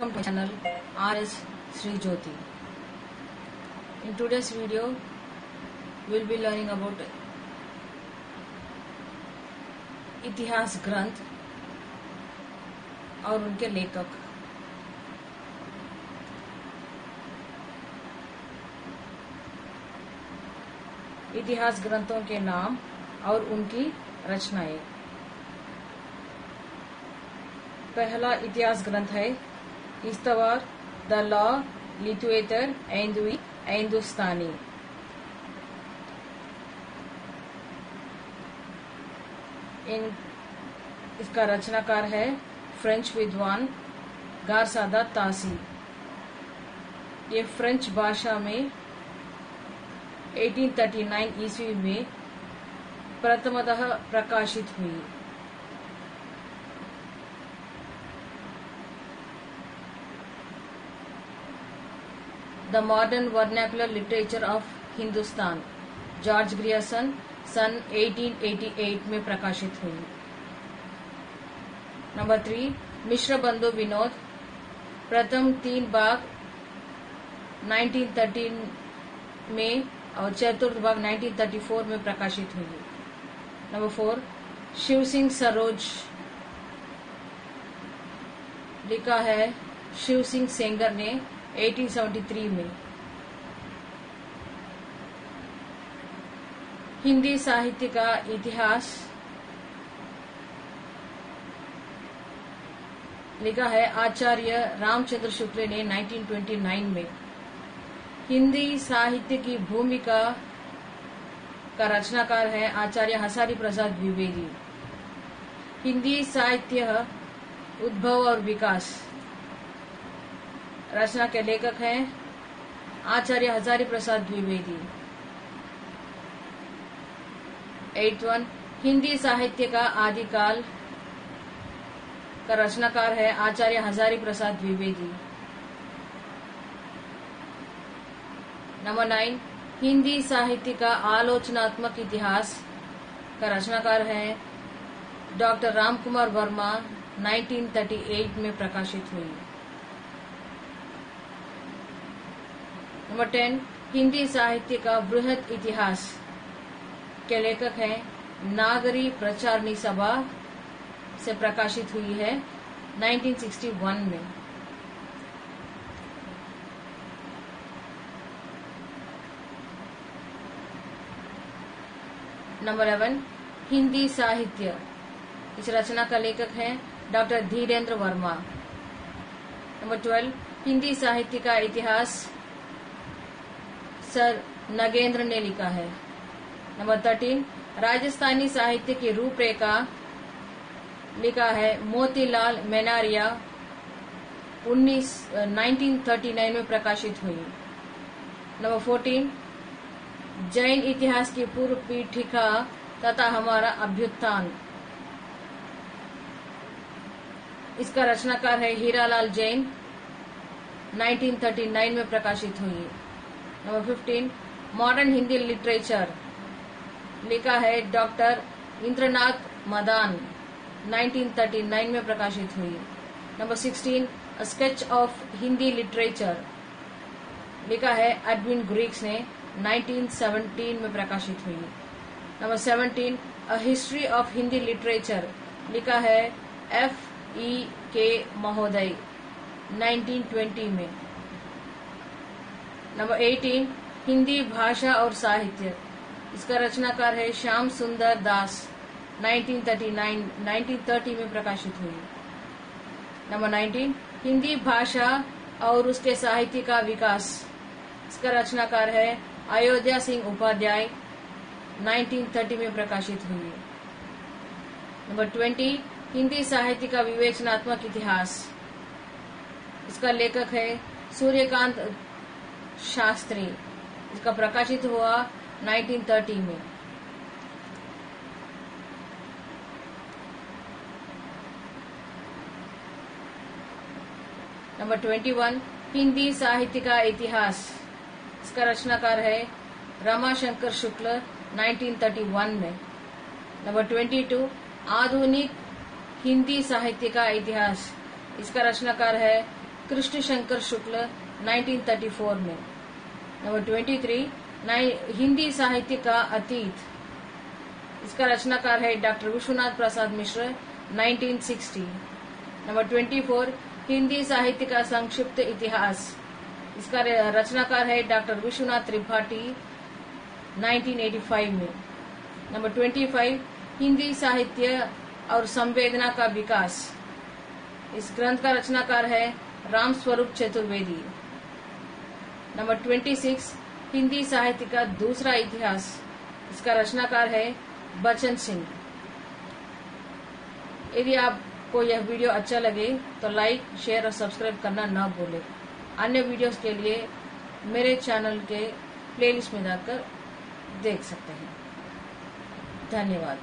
Welcome to my channel RS Sri Jyoti. In today's video, we will be learning about इतिहास ग्रंथ और उनके लेखक। इतिहास ग्रंथों के नाम और उनकी रचनाएं। पहला इतिहास ग्रंथ है इस्तवार द लॉ लिटरेचर हिंदुस्तानी। इसका रचनाकार है फ्रेंच विद्वान गारसादा तासी। ये फ्रेंच भाषा में 1839 ईस्वी में प्रथमतः प्रकाशित हुई। The modern vernacular literature of Hindustan, George Grierson, सन 1888 में प्रकाशित हुई। नंबर 3, मिश्र बंधु विनोद, प्रथम 3 भाग 1913 में और चतुर्थ भाग 1934 में प्रकाशित हुई। नंबर 4, शिव सिंह सरोज, लिखा है शिव सिंह सेंगर ने 1873 में। हिंदी साहित्य का इतिहास, लिखा है आचार्य रामचंद्र शुक्ल ने 1929 में। हिंदी साहित्य की भूमिका का रचनाकार है आचार्य हजारी प्रसाद द्विवेदी। हिंदी साहित्य उद्भव और विकास, रचना के लेखक हैं आचार्य हजारी प्रसाद द्विवेदी। 8th, हिंदी साहित्य का आदिकाल का रचनाकार है आचार्य हजारी प्रसाद द्विवेदी। नंबर 9, हिंदी साहित्य का आलोचनात्मक इतिहास का रचनाकार है डॉक्टर रामकुमार वर्मा, 1938 में प्रकाशित हुई। नंबर 10, हिंदी साहित्य का बृहद इतिहास के लेखक हैं नागरी प्रचारणी सभा से प्रकाशित हुई है 1961 में। नंबर 11, हिंदी साहित्य, इस रचना का लेखक है डॉक्टर धीरेन्द्र वर्मा। नंबर 12, हिंदी साहित्य का इतिहास सर नगेंद्र ने लिखा है। नंबर 13, राजस्थानी साहित्य की रूपरेखा, लिखा है मोतीलाल मेनारिया, 1939 में प्रकाशित हुई। नंबर 14, जैन इतिहास की पूर्व पीठिका तथा हमारा अभ्युत्थान, इसका रचनाकार है हीरालाल जैन, 1939 में प्रकाशित हुई। नंबर 15, मॉडर्न हिंदी लिटरेचर, लिखा है डॉक्टर इंद्रनाथ मदान, 1939 में प्रकाशित हुई। Number 16, sketch of Hindi literature, लिखा है एडविन ग्रीक्स ने, 1917 में प्रकाशित हुई। Number 17, a history of Hindi literature, लिखा है F.E.K. महोदय, 1920 में। नंबर 18, हिंदी भाषा और साहित्य, इसका रचनाकार है श्याम सुंदर दास, 1930 में प्रकाशित हुई। नंबर 19, हिंदी भाषा और उसके साहित्य का विकास, इसका रचनाकार है अयोध्या सिंह उपाध्याय, 1930 में प्रकाशित हुई। नंबर 20, हिंदी साहित्य का विवेचनात्मक इतिहास, इसका लेखक है सूर्यकांत शास्त्री, इसका प्रकाशित हुआ 1930 में। नंबर 21, हिंदी साहित्य का इतिहास, इसका रचनाकार है रमाशंकर शुक्ल, 1931 में। नंबर 22, आधुनिक हिंदी साहित्य का इतिहास, इसका रचनाकार है कृष्ण शंकर शुक्ल 1934 में। नंबर 23 हिंदी साहित्य का अतीत, इसका रचनाकार है डॉक्टर विश्वनाथ प्रसाद मिश्र 1960। नंबर 24 हिंदी साहित्य का संक्षिप्त इतिहास, इसका रचनाकार है डॉक्टर विश्वनाथ त्रिपाठी 1985 में। नंबर 25 हिंदी साहित्य और संवेदना का विकास, इस ग्रंथ का रचनाकार है राम स्वरूप चतुर्वेदी। नंबर 26 हिंदी साहित्य का दूसरा इतिहास, इसका रचनाकार है बचन सिंह। यदि आपको यह वीडियो अच्छा लगे तो लाइक, शेयर और सब्सक्राइब करना न भूलें। अन्य वीडियोस के लिए मेरे चैनल के प्लेलिस्ट में जाकर देख सकते हैं। धन्यवाद।